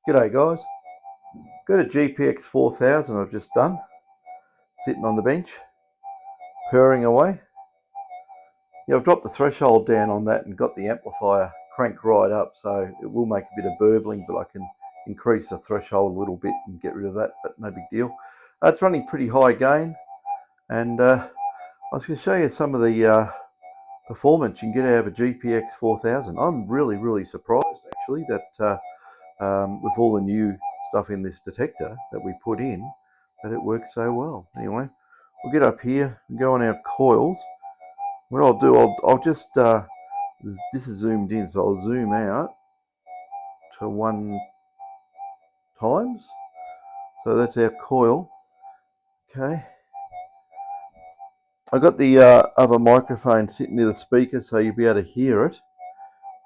G'day guys, got a GPX-4000 I've just done, sitting on the bench, purring away. Yeah, I've dropped the threshold down on that and got the amplifier cranked right up, so it will make a bit of burbling, but I can increase the threshold a little bit and get rid of that, but no big deal. It's running pretty high gain, and I was going to show you some of the performance you can get out of a GPX-4000. I'm really surprised actually that with all the new stuff in this detector that we put in, that it works so well. Anyway, we'll get up here and go on our coils. What I'll do, I'll just, this is zoomed in, so I'll zoom out to 1 times. So that's our coil. Okay. I got the other microphone sitting near the speaker, so you'll be able to hear it.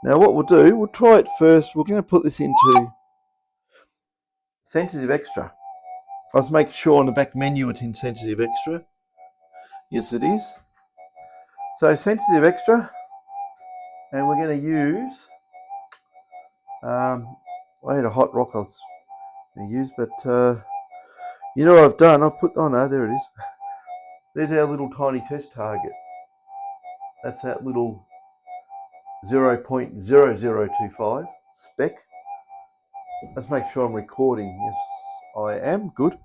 Now what we'll do, we'll try it first. We're going to put this into sensitive extra. Let's make sure on the back menu it's in sensitive extra. Yes, it is. So sensitive extra, and we're going to use, I had a hot rock I was going to use, but you know what I've done? I've put, oh no, there it is. There's our little tiny test target. That's that little 0.0025 spec. Let's make sure I'm recording. Yes, I am. Good.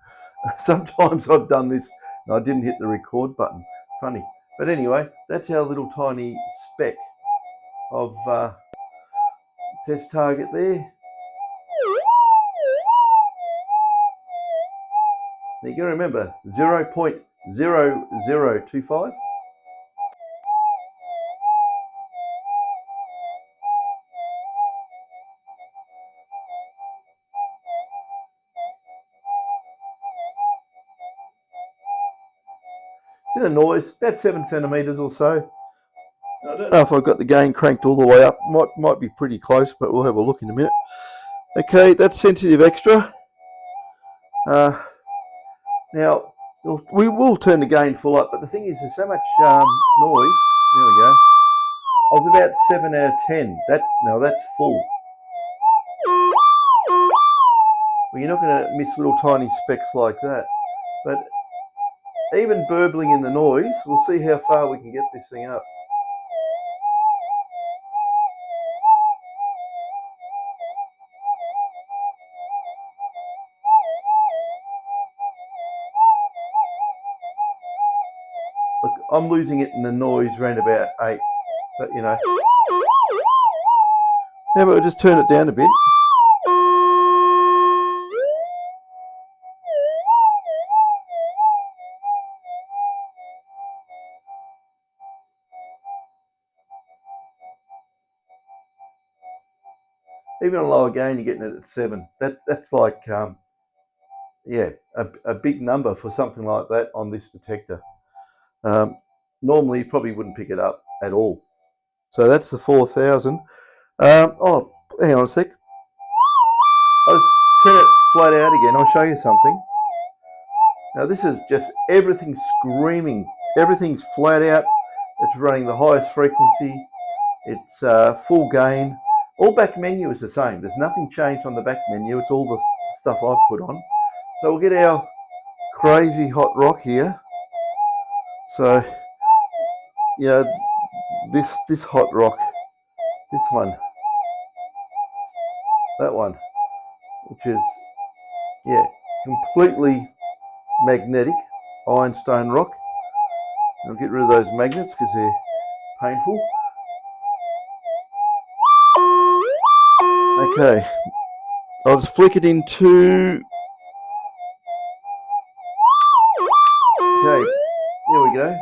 Sometimes I've done this and I didn't hit the record button. Funny. But anyway, that's our little tiny speck of test target there. Now you got to remember 0.0025. It's in a noise, about 7 centimeters or so. I don't know if I've got the gain cranked all the way up. Might be pretty close, but we'll have a look in a minute. Okay, that's sensitive extra. Now, we will turn the gain full up, but the thing is there's so much noise. There we go. I was about 7 out of 10. Now that's full. Well, you're not going to miss little tiny specks like that. But even burbling in the noise, we'll see how far we can get this thing up. Look, I'm losing it in the noise around about 8, but you know. How about we just turn it down a bit? Even on lower gain, you're getting it at 7. That's like, yeah, a big number for something like that on this detector. Normally, you probably wouldn't pick it up at all. So that's the 4000. Oh, hang on a sec. I'll turn it flat out again. I'll show you something. Now this is just everything screaming. Everything's flat out. It's running the highest frequency. It's full gain. All back menu is the same. There's nothing changed on the back menu. It's all the stuff I've put on. So we'll get our crazy hot rock here. So, you know, this hot rock, this one, that one, which is, yeah, completely magnetic ironstone rock. I'll get rid of those magnets because they're painful. Okay, I'll just flick it into, okay, there we go.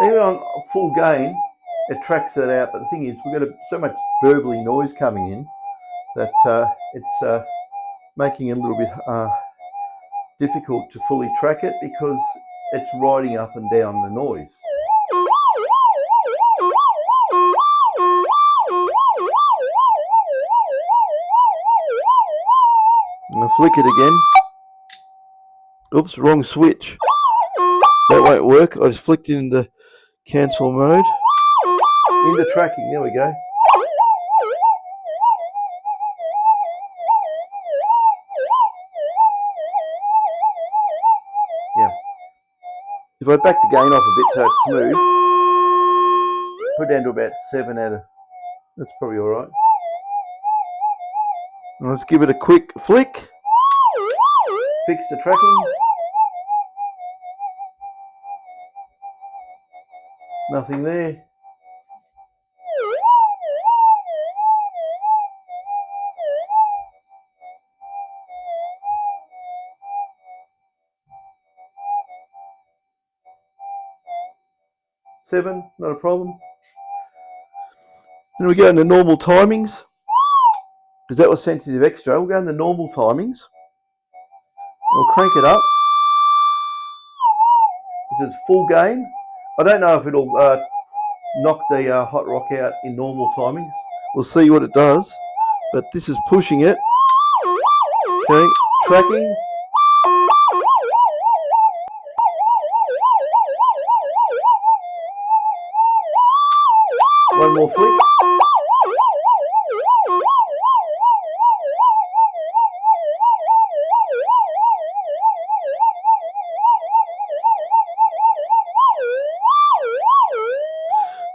Even on full gain, it tracks that out, but the thing is, we've got so much burbly noise coming in that it's making it a little bit difficult to fully track it because it's riding up and down the noise. I'm going to flick it again. Oops, wrong switch. That won't work. I just flicked it into cancel mode. Into tracking, there we go. Yeah. If I back the gain off a bit so it's smooth, put it down to about 7 out of, that's probably alright. Let's give it a quick flick. Fix the tracking. Nothing there. Seven, not a problem. Then we go into normal timings, because that was sensitive extra. We'll go into normal timings. We'll crank it up. This is full gain. I don't know if it'll knock the hot rock out in normal timings. We'll see what it does, but this is pushing it. Okay, tracking. One more flick.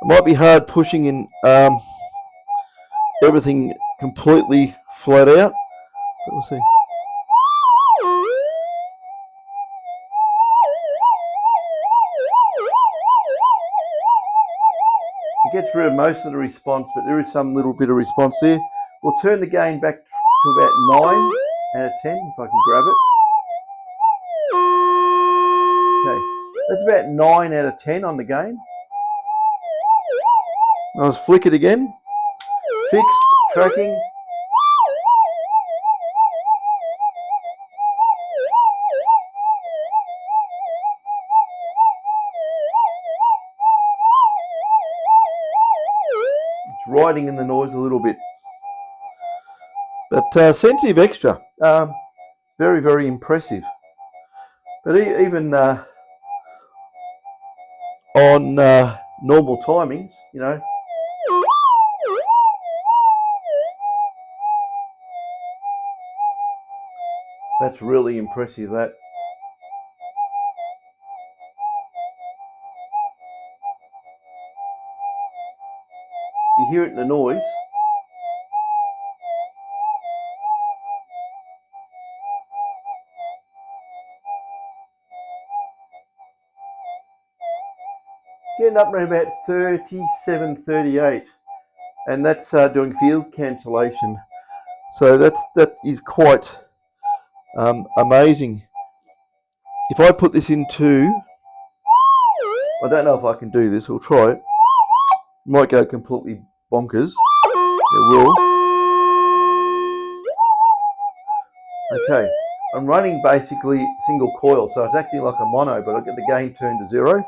It might be hard pushing in everything completely flat out, but we'll see. It gets rid of most of the response, but there is some little bit of response there. We'll turn the gain back to about 9 out of 10, if I can grab it. Okay, that's about 9 out of 10 on the gain. I'll just flick it again. Fixed, tracking. It's riding in the noise a little bit. But sensitive extra, very, very impressive. But even on normal timings, you know, that's really impressive, that. You hear it in the noise. Getting up around about 37, 38, and that's doing field cancellation. So that is quite amazing. If I put this into, I don't know if I can do this. We'll try it. It might go completely bonkers. It will. Okay, I'm running basically single coil, so it's acting like a mono, but I'll get the gain turned to 0.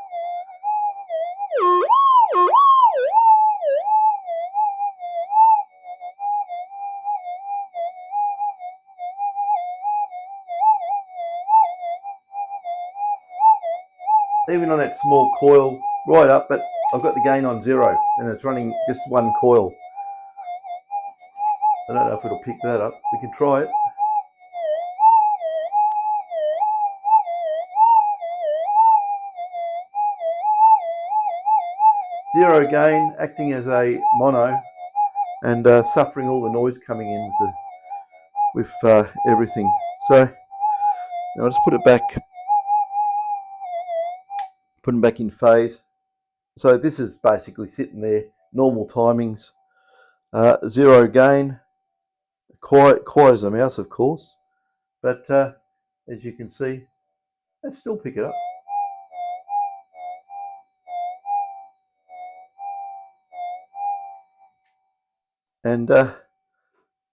Even on that small coil, right up, but I've got the gain on 0, and it's running just one coil. I don't know if it'll pick that up. We can try it. Zero gain, acting as a mono, and suffering all the noise coming in with everything. So I'll just put it back in phase. So this is basically sitting there, normal timings, 0 gain, quiet as a mouse, of course, but as you can see, let's still pick it up. And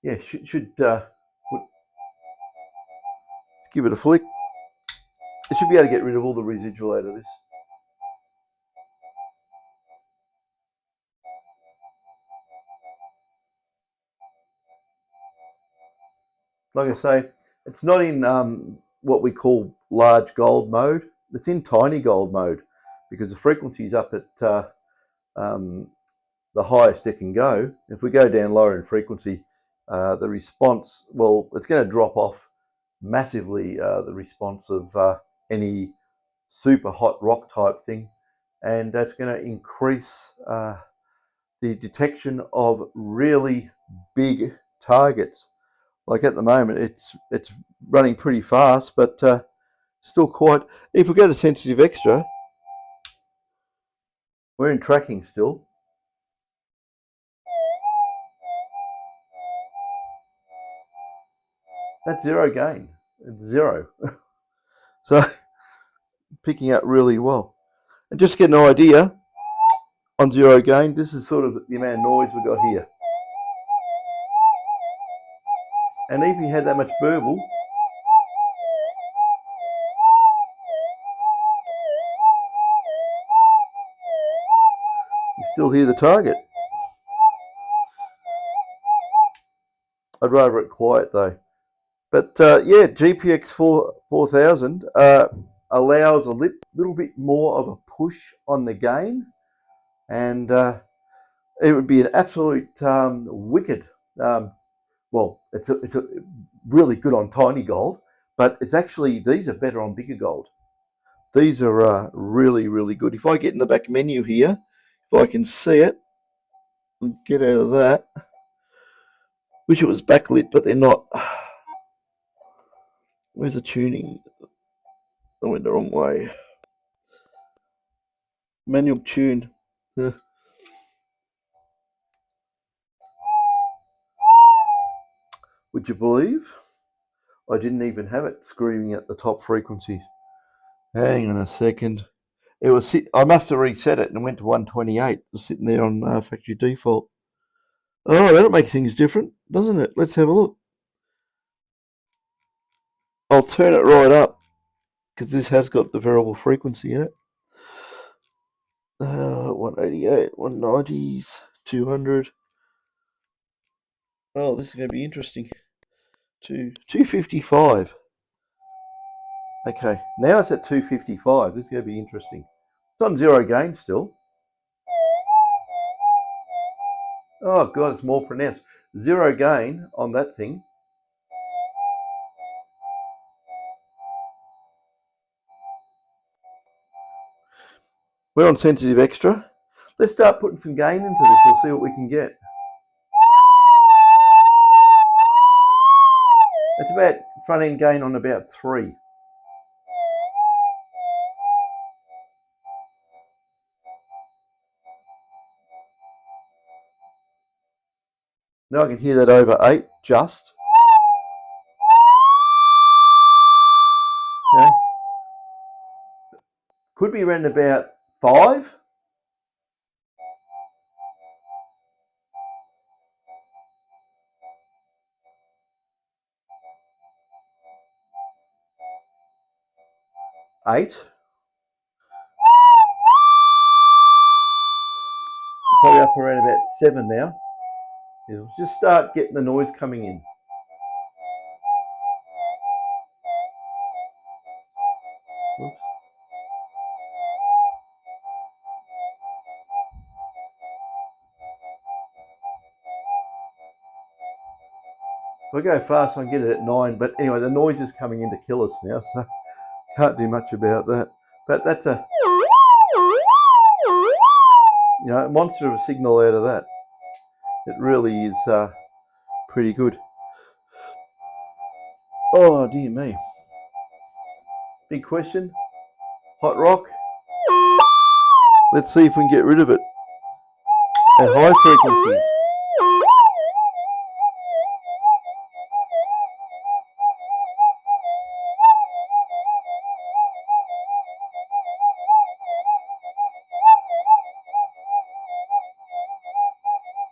yeah, should let's give it a flick. It should be able to get rid of all the residual out of this. Like I say, it's not in what we call large gold mode. it's in tiny gold mode because the frequency's up at the highest it can go. If we go down lower in frequency, the response, well, it's going to drop off massively, the response of any super hot rock type thing, and that's going to increase the detection of really big targets. Like at the moment, it's running pretty fast, but still quite. If we go to sensitive extra, we're in tracking still. That's zero gain. It's zero. So picking up really well. And just to get an idea on zero gain, this is sort of the amount of noise we got here. And even if you had that much burble, you still hear the target. I'd rather it quiet though. But yeah, GPX-4000 allows a little bit more of a push on the gain, and it would be an absolute wicked. Well, it's a really good on tiny gold, but it's actually, these are better on bigger gold. These are really, really good. If I get in the back menu here, if I can see it and get out of that, wish it was backlit, but they're not. Where's the tuning? I went the wrong way. Manual tune. Would you believe? I didn't even have it screaming at the top frequencies. Hang on a second. It was. I must have reset it and went to 128. It was sitting there on factory default. Oh, that makes things different, doesn't it? Let's have a look. I'll turn it right up because this has got the variable frequency in it. 188, 190s, 200. Oh, this is going to be interesting. 255. Okay, now it's at 255. This is going to be interesting. It's on zero gain still. Oh God, it's more pronounced. Zero gain on that thing. We're on sensitive extra. Let's start putting some gain into this. We'll see what we can get. It's about front end gain on about 3. Now I can hear that over 8 just. Okay. Could be around about 5. Eight. Probably up around about 7 now. We'll just start getting the noise coming in. Oops. If I go fast, I can get it at 9. But anyway, the noise is coming in to kill us now, so can't do much about that. But that's a, a monster of a signal out of that. It really is pretty good. Oh dear me. Big question. Hot rock. Let's see if we can get rid of it at high frequencies.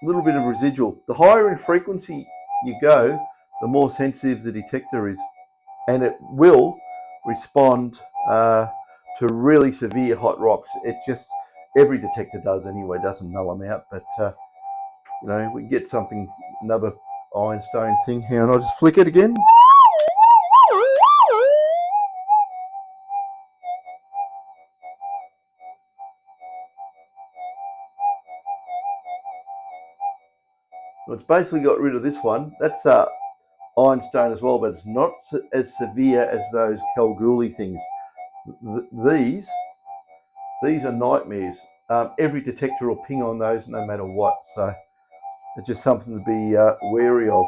A little bit of residual. The higher in frequency you go, the more sensitive the detector is, and it will respond to really severe hot rocks. It just, every detector does anyway, doesn't null them out, but we get something, another ironstone thing here, and I'll just flick it again. Well, it's basically got rid of this one. That's ironstone as well, but it's not as severe as those Kalgoorlie things. These are nightmares. Every detector will ping on those no matter what, so it's just something to be wary of.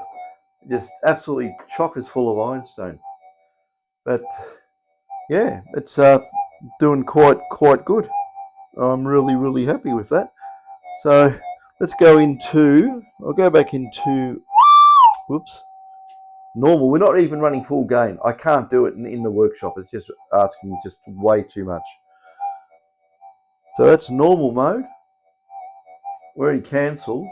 Just absolutely chockers full of ironstone. But yeah, it's doing quite good. I'm really happy with that. So let's go into, I'll go back into, whoops, normal. We're not even running full gain. I can't do it in the workshop. It's just asking just way too much. So that's normal mode. We're in cancel.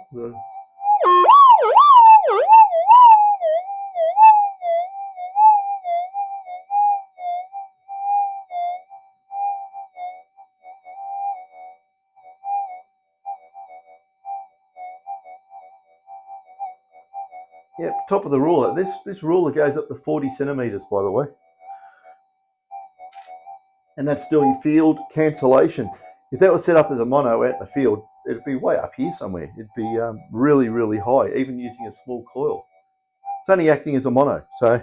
Yep, top of the ruler. This ruler goes up to 40 centimeters, by the way. And that's doing field cancellation. If that was set up as a mono out in the field, it'd be way up here somewhere. It'd be really high, even using a small coil. It's only acting as a mono, so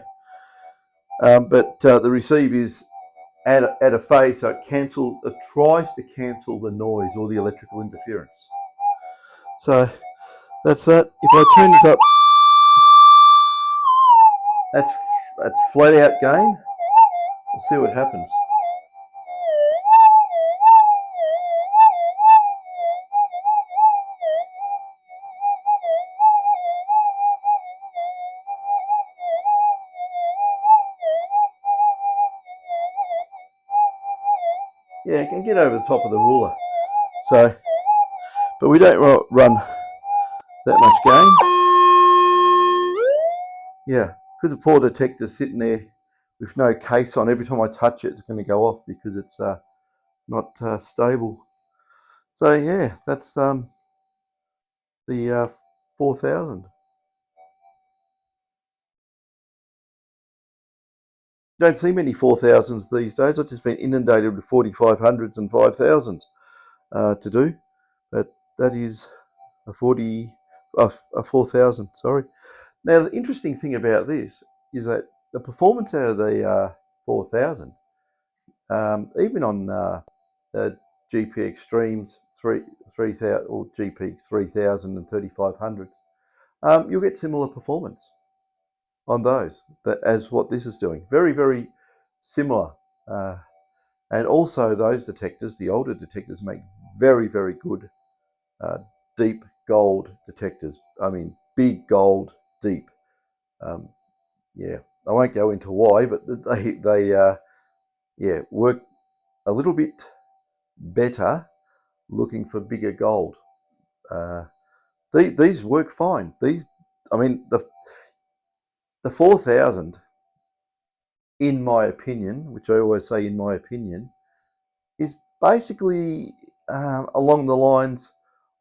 but the receive is at a phase, so it tries to cancel the noise or the electrical interference. So that's that. If I turn this up, that's flat out gain. We'll see what happens. Yeah, it can get over the top of the ruler. So, but we don't run that much gain. Yeah, because the poor detector's sitting there with no case on. Every time I touch it, it's going to go off because it's not stable. So yeah, that's the 4000. Don't see many 4000s these days. I've just been inundated with 4500s and 5000s to do, but that is a 4000. Sorry. Now the interesting thing about this is that the performance out of the 4000, even on the GPX Streams 3000 or GPX 3000 and 3500, you'll get similar performance on those as what this is doing. Very similar. And also those detectors, the older detectors, make very good deep gold detectors. I mean, big gold, deep. Yeah, I won't go into why, but they work a little bit better looking for bigger gold. These work fine. These, I mean, the 4000, in my opinion, which I always say in my opinion, is basically along the lines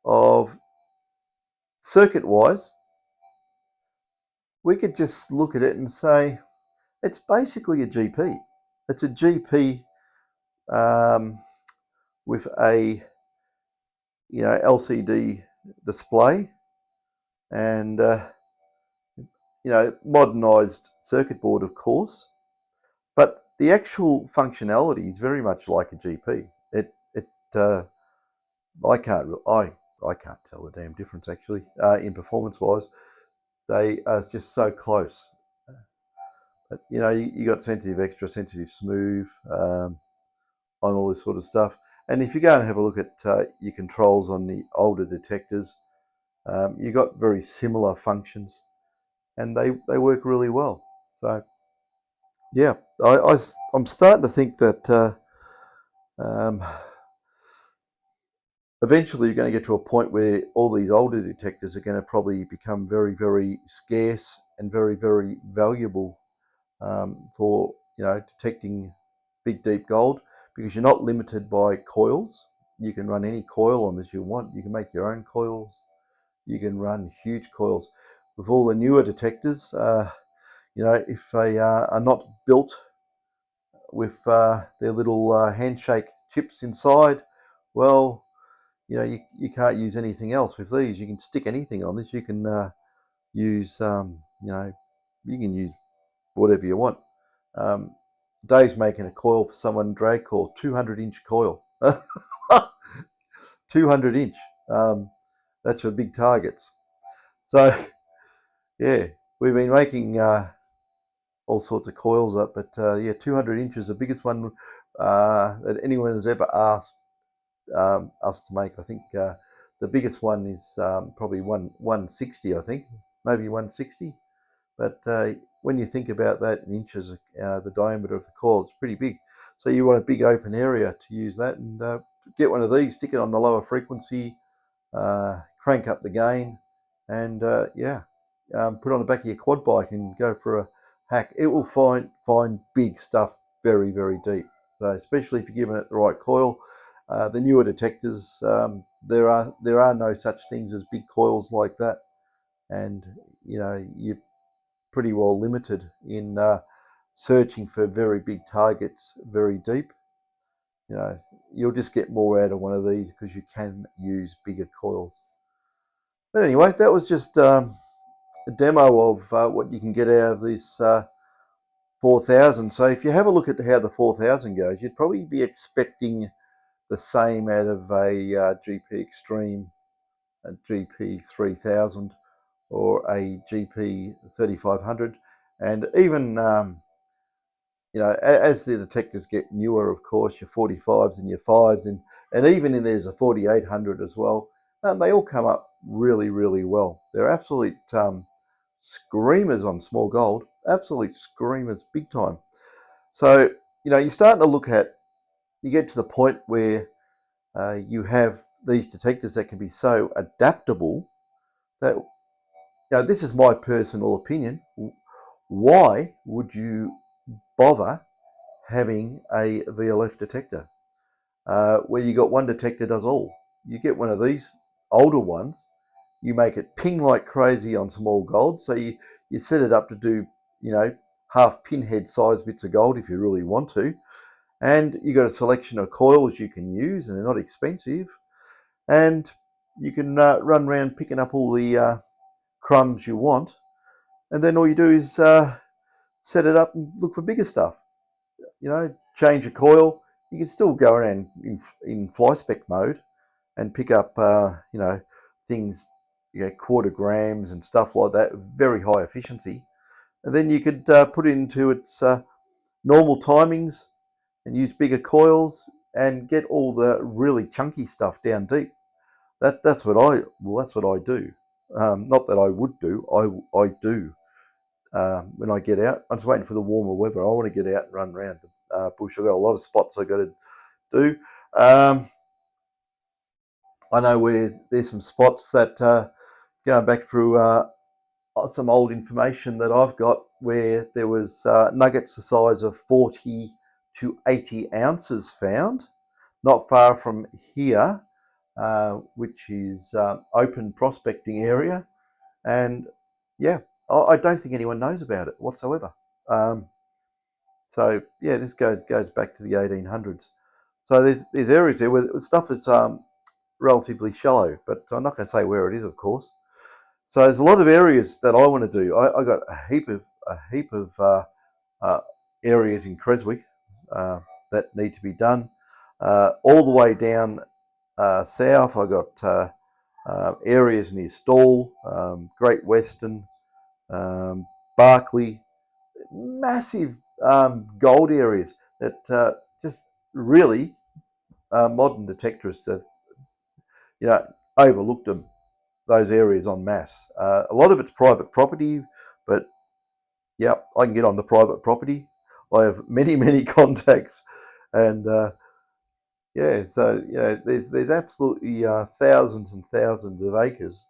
of circuit-wise. We could just look at it and say it's basically a GP. It's a GP with a LCD display and modernized circuit board, of course, but the actual functionality is very much like a GP. I can't tell the damn difference actually in performance wise. They are just so close. But you got sensitive extra, sensitive smooth on all this sort of stuff. And if you go and have a look at your controls on the older detectors, you got very similar functions, and they work really well. So yeah, I'm starting to think that eventually you're going to get to a point where all these older detectors are going to probably become very scarce and very valuable for detecting big deep gold, because you're not limited by coils. You can run any coil on this you want. You can make your own coils. You can run huge coils. With all the newer detectors, if they are not built with their little handshake chips inside, well, you can't use anything else with these. You can stick anything on this. You can use, you can use whatever you want. Dave's making a coil for someone, drag coil, 200-inch coil. 200-inch. That's for big targets. So, yeah, we've been making all sorts of coils up, but yeah, 200 inches, the biggest one that anyone has ever asked us to make. I think the biggest one is probably 160, I think, maybe 160. But when you think about that in inches, the diameter of the coil, it's pretty big. So you want a big open area to use that, and get one of these, stick it on the lower frequency, crank up the gain, and yeah, put it on the back of your quad bike and go for a hack. It will find big stuff very, very deep. So especially if you're giving it the right coil. The newer detectors, there are no such things as big coils like that, and you're pretty well limited in searching for very big targets very deep. You'll just get more out of one of these because you can use bigger coils. But anyway, that was just a demo of what you can get out of this 4000. So if you have a look at how the 4000 goes, you'd probably be expecting the same out of a GP Extreme, a GP 3000, or a GP 3500. And even as the detectors get newer, of course, your 45s and your 5s, and even in there's a 4800 as well, they all come up really, really well. They're absolute screamers on small gold, absolute screamers, big time. So, you're starting to look at, you get to the point where you have these detectors that can be so adaptable that, this is my personal opinion. Why would you bother having a VLF detector where you got one detector does all? You get one of these older ones, you make it ping like crazy on small gold, so you set it up to do half pinhead size bits of gold if you really want to, and you got a selection of coils you can use, and they're not expensive, and you can run around picking up all the crumbs you want, and then all you do is set it up and look for bigger stuff. Change a coil. You can still go around in fly spec mode and pick up, things, quarter grams and stuff like that, very high efficiency. And then you could put it into its normal timings and use bigger coils and get all the really chunky stuff down deep. That's what I do. Not that I would do. I do. When I get out, I'm just waiting for the warmer weather. I want to get out and run around the bush. I've got a lot of spots I got to do. I know where there's some spots that going back through some old information that I've got where there was nuggets the size of 40 to 80 ounces found, not far from here, which is open prospecting area, and yeah, I don't think anyone knows about it whatsoever. So yeah, this goes back to the 1800s. So there's areas there where stuff is relatively shallow, but I'm not going to say where it is, of course. So there's a lot of areas that I want to do. I got a heap of areas in Creswick that need to be done. All the way down south, I got areas near Stawell, Great Western, Barclay, massive gold areas that just really modern detectorists have, overlooked them. Those areas en masse. A lot of it's private property, but yeah, I can get on the private property. I have many, many contacts, and yeah, so there's absolutely thousands and thousands of acres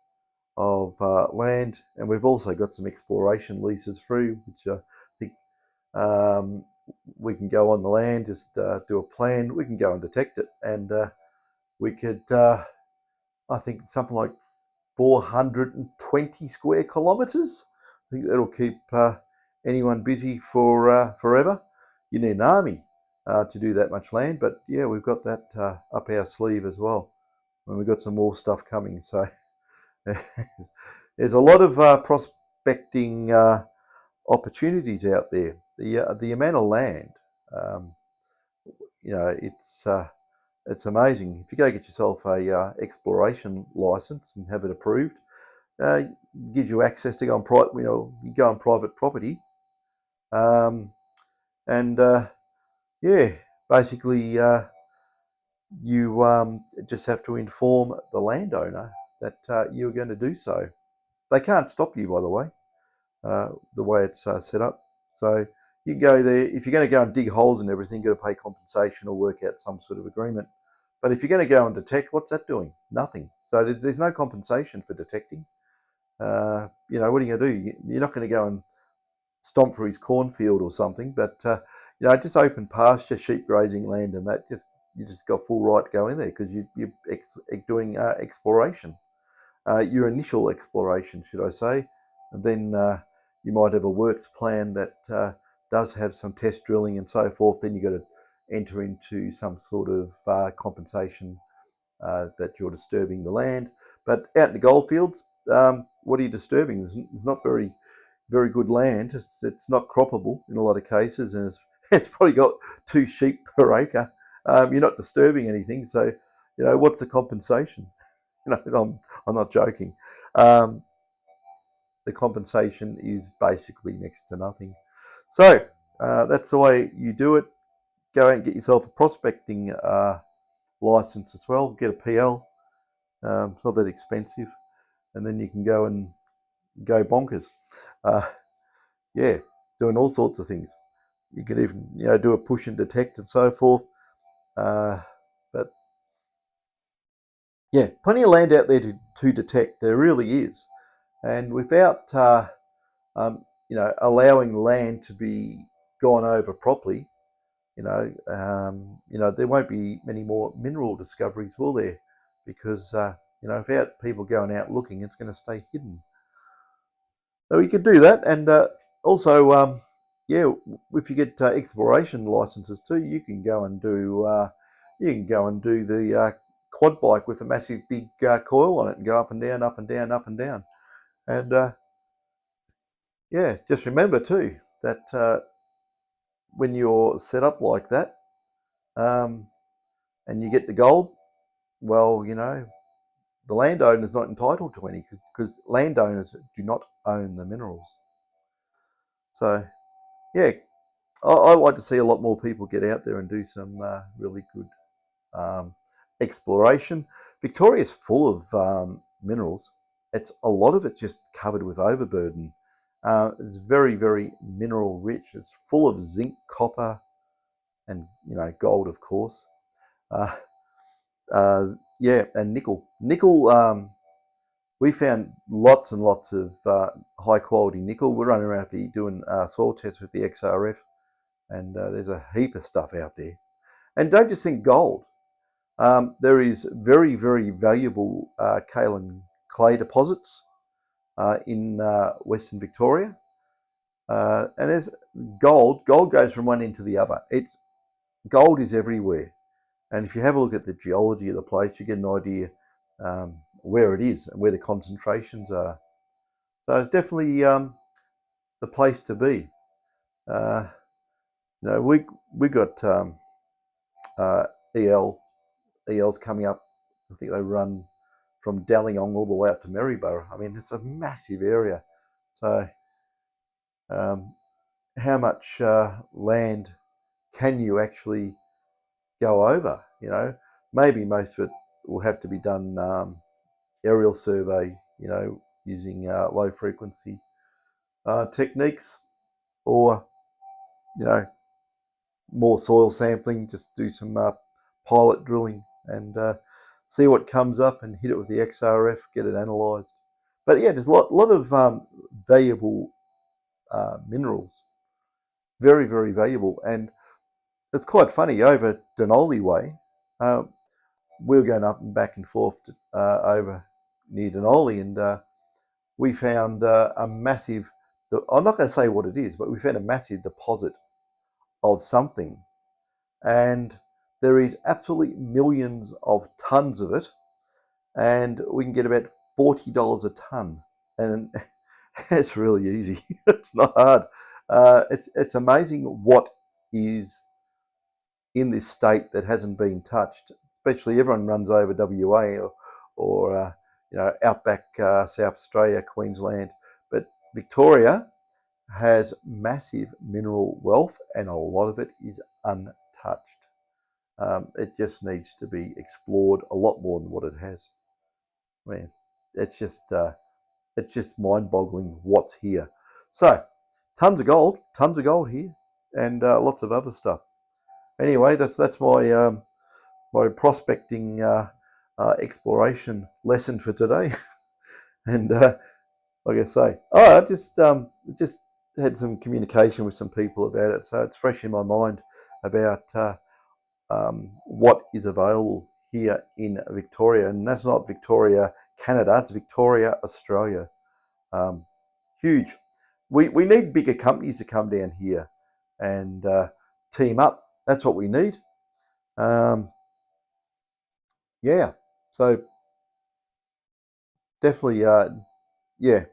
of land, and we've also got some exploration leases through, which I think um, we can go on the land, just do a plan. We can go and detect it, and we could, I think, something like 420 square kilometres. I think that'll keep anyone busy for forever. You need an army to do that much land, but yeah, we've got that up our sleeve as well, and we've got some more stuff coming. So There's a lot of prospecting opportunities out there. The amount of land, um, it's amazing. If you go get yourself a exploration license and have it approved, uh, gives you access to go on private. You go on private property, um, and yeah, basically you just have to inform the landowner that you're going to do so. They can't stop you, by the way it's set up. So you can go there. If you're going to go and dig holes and everything, you've got to pay compensation or work out some sort of agreement. But if you're going to go and detect, what's that doing? Nothing. So there's no compensation for detecting. What are you going to do? You're not going to go and stomp for his cornfield or something, but just open pasture, sheep grazing land, and that you just got full right to go in there because you're doing exploration, your initial exploration, should I say, and then you might have a works plan that does have some test drilling and so forth. Then you've got to enter into some sort of compensation that you're disturbing the land. But out in the goldfields, what are you disturbing? There's not very good land. It's not croppable in a lot of cases, and it's probably got 2 sheep per acre. You're not disturbing anything, so what's the compensation? I'm not joking. Um, the compensation is basically next to nothing. So that's the way you do it. Go out and get yourself a prospecting license as well. Get a PL. It's not that expensive, and then you can go and go bonkers. Uh, yeah, doing all sorts of things. You could even do a push and detect and so forth. But yeah, plenty of land out there to detect. There really is, and without allowing land to be gone over properly, there won't be many more mineral discoveries, will there? Because without people going out looking, it's going to stay hidden. So you could do that, and also, yeah, if you get exploration licenses too, you can go and do the quad bike with a massive big coil on it and go up and down, up and down, up and down. And yeah, just remember too that when you're set up like that, um, and you get the gold, well, the landowner's not entitled to any because landowners do not own the minerals. So yeah, I like to see a lot more people get out there and do some really good um, exploration. Victoria's full of minerals. A lot of it's just covered with overburden. It's very, very mineral rich. It's full of zinc, copper, and gold, of course. Uh, yeah, and nickel. Nickel. We found lots and lots of high quality nickel. We're running around doing soil tests with the XRF, and there's a heap of stuff out there. And don't just think gold. There is very, very valuable kaolin clay deposits in Western Victoria. And there's gold. Gold goes from one end to the other. Gold is everywhere. And if you have a look at the geology of the place, you get an idea where it is and where the concentrations are. So it's definitely the place to be. Uh, we got uh, EL ELs coming up. I think they run from Daliong all the way up to Maryborough. I mean, it's a massive area. So, um, how much land can you actually go over? Maybe most of it will have to be done aerial survey. Using low frequency techniques, or you know, more soil sampling. Just do some pilot drilling and see what comes up and hit it with the XRF, get it analysed. But yeah, there's a lot of valuable minerals, very, very valuable. And it's quite funny, over Denali Way, uh, we were going up and back and forth over near Denali, and we found a massive, I'm not going to say what it is, but we found a massive deposit of something. And there is absolutely millions of tons of it, and we can get about $40 a ton and it's really easy. It's not hard. It's amazing what is in this state that hasn't been touched. Especially everyone runs over WA or outback South Australia, Queensland, but Victoria has massive mineral wealth, and a lot of it is untouched. It just needs to be explored a lot more than what it has. Man, it's just mind-boggling what's here. So, tons of gold here, and lots of other stuff. Anyway, that's my my prospecting exploration lesson for today. And like I say, I just had some communication with some people about it, so it's fresh in my mind about what is available here in Victoria, and that's not Victoria, Canada, it's Victoria, Australia. Huge. We need bigger companies to come down here and team up. That's what we need. Yeah, so definitely, yeah,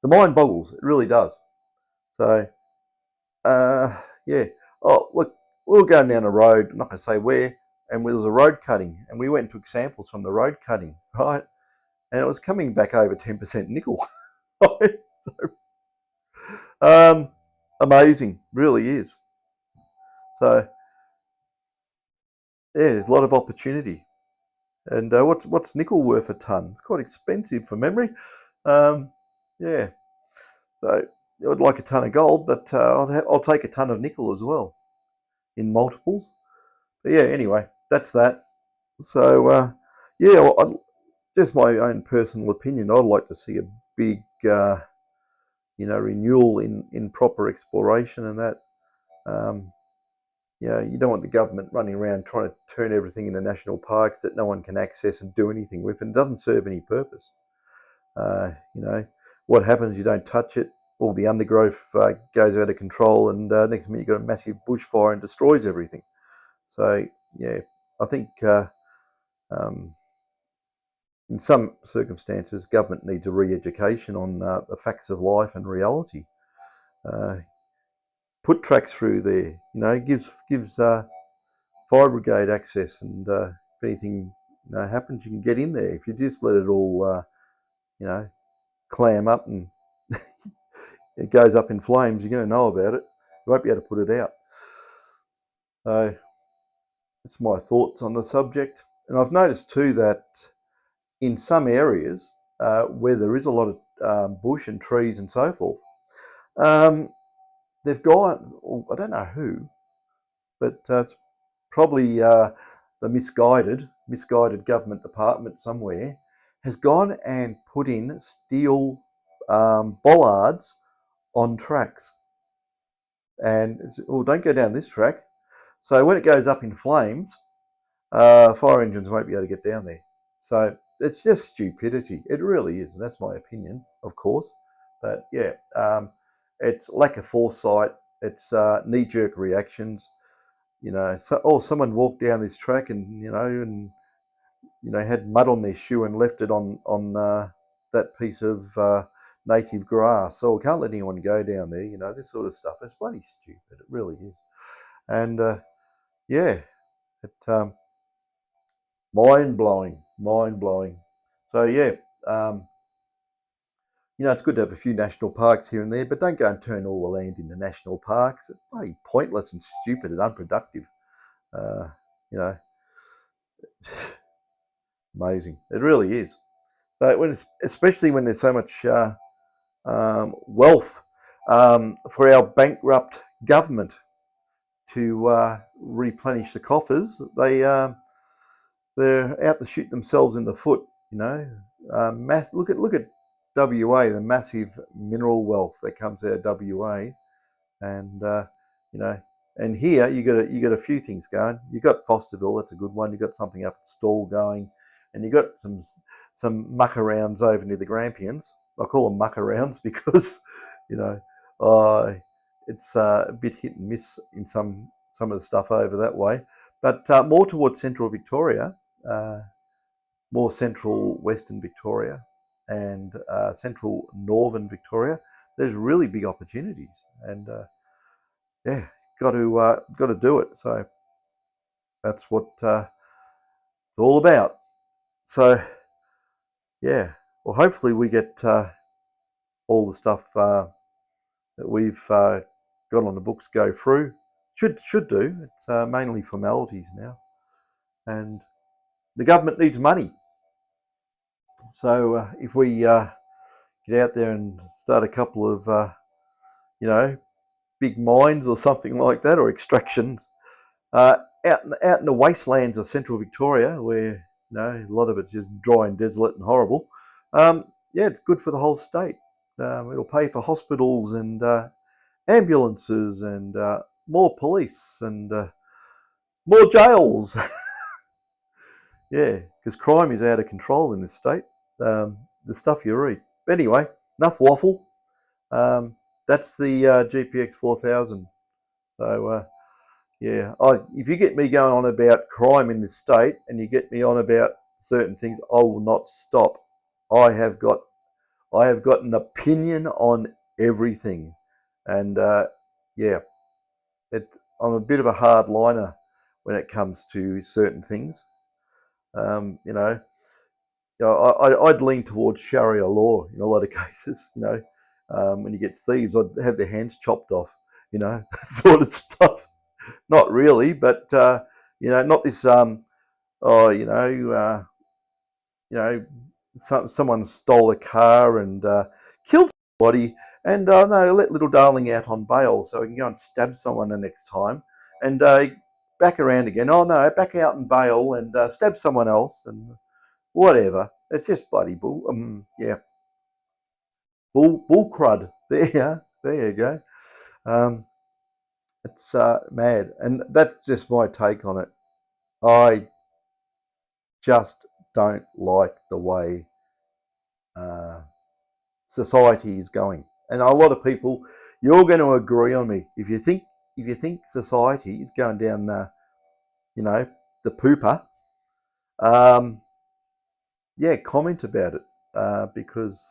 the mind boggles. It really does. So, yeah. Oh, look, we were going down a road. I'm not going to say where, and there was a road cutting, and we went and took samples from the road cutting, right? And it was coming back over 10% nickel. Right? So, amazing, really is. So, yeah, there's a lot of opportunity. And what's nickel worth a ton? It's quite expensive for memory. Yeah, so I would like a ton of gold, but I'll take a ton of nickel as well in multiples. But yeah, anyway, that's that. So yeah, well, just my own personal opinion. I'd like to see a big, renewal in proper exploration and that. Um, you don't want the government running around trying to turn everything into national parks that no one can access and do anything with, and it doesn't serve any purpose. You know, what happens? You don't touch it. All the undergrowth goes out of control, and next minute you've got a massive bushfire and destroys everything. So yeah, I think um, in some circumstances, government needs a re-education on the facts of life and reality. Uh, put tracks through there. Gives fire brigade access, and if anything happens, you can get in there. If you just let it all, clam up and it goes up in flames, you're going to know about it. You won't be able to put it out. So that's my thoughts on the subject. And I've noticed too that in some areas where there is a lot of bush and trees and so forth, they've gone, I don't know who, but it's probably the misguided government department somewhere, has gone and put in steel bollards on tracks. And don't go down this track. So when it goes up in flames, fire engines won't be able to get down there. So it's just stupidity. It really is. And that's my opinion, of course. But yeah, it's lack of foresight. It's knee-jerk reactions. Someone walked down this track and had mud on their shoe and left it on that piece of native grass. So we can't let anyone go down there. This sort of stuff. It's bloody stupid. It really is. And yeah, it mind blowing. So yeah, it's good to have a few national parks here and there, but don't go and turn all the land into national parks. It's bloody pointless and stupid and unproductive. You know, amazing. It really is. So especially when there's so much wealth for our bankrupt government to replenish the coffers, they're out to shoot themselves in the foot. Look at WA, the massive mineral wealth that comes out of WA, and you know, and here you got a few things going. You got Fosterville, that's a good one. You got something up at Stall going, and you got some muck arounds over near the Grampians. I call them muck arounds because you know, it's a bit hit and miss in some of the stuff over that way, but more towards central Victoria, more central Western Victoria, and central northern Victoria, there's really big opportunities, and yeah, got to do it. So that's what it's all about. So yeah, well, hopefully we get all the stuff that we've got on the books go through. Should do. It's mainly formalities now, and the government needs money. So if we get out there and start a couple of big mines or something like that, or extractions out in the wastelands of central Victoria, where a lot of it's just dry and desolate and horrible. Yeah, it's good for the whole state. It'll pay for hospitals and ambulances and more police and more jails. Yeah, because crime is out of control in this state. The stuff you read. Anyway, enough waffle. That's the GPX-4000. So yeah, if you get me going on about crime in this state and you get me on about certain things, I will not stop. I have got an opinion on everything, and yeah, I'm a bit of a hard liner when it comes to certain things. Um, you know, I'd lean towards Sharia law in a lot of cases. When you get thieves, I'd have their hands chopped off. That sort of stuff. Not really, but not this. Oh, someone stole a car and killed somebody, and no, let little darling out on bail so he can go and stab someone the next time, and back around again. Oh no, back out on bail and stab someone else and whatever. It's just bloody bull. Yeah, bull crud. There you go. Um, it's mad, and that's just my take on it. I just don't like the way uh, society is going, and a lot of people, you're going to agree on me if you think society is going down, the pooper. Um, yeah, comment about it because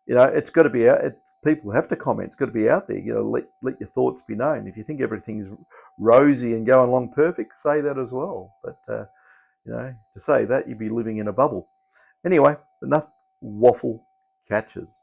it's got to be out. People have to comment. It's got to be out there. Let your thoughts be known. If you think everything's rosy and going along perfect, say that as well. But to say that, you'd be living in a bubble. Anyway, enough waffle catches.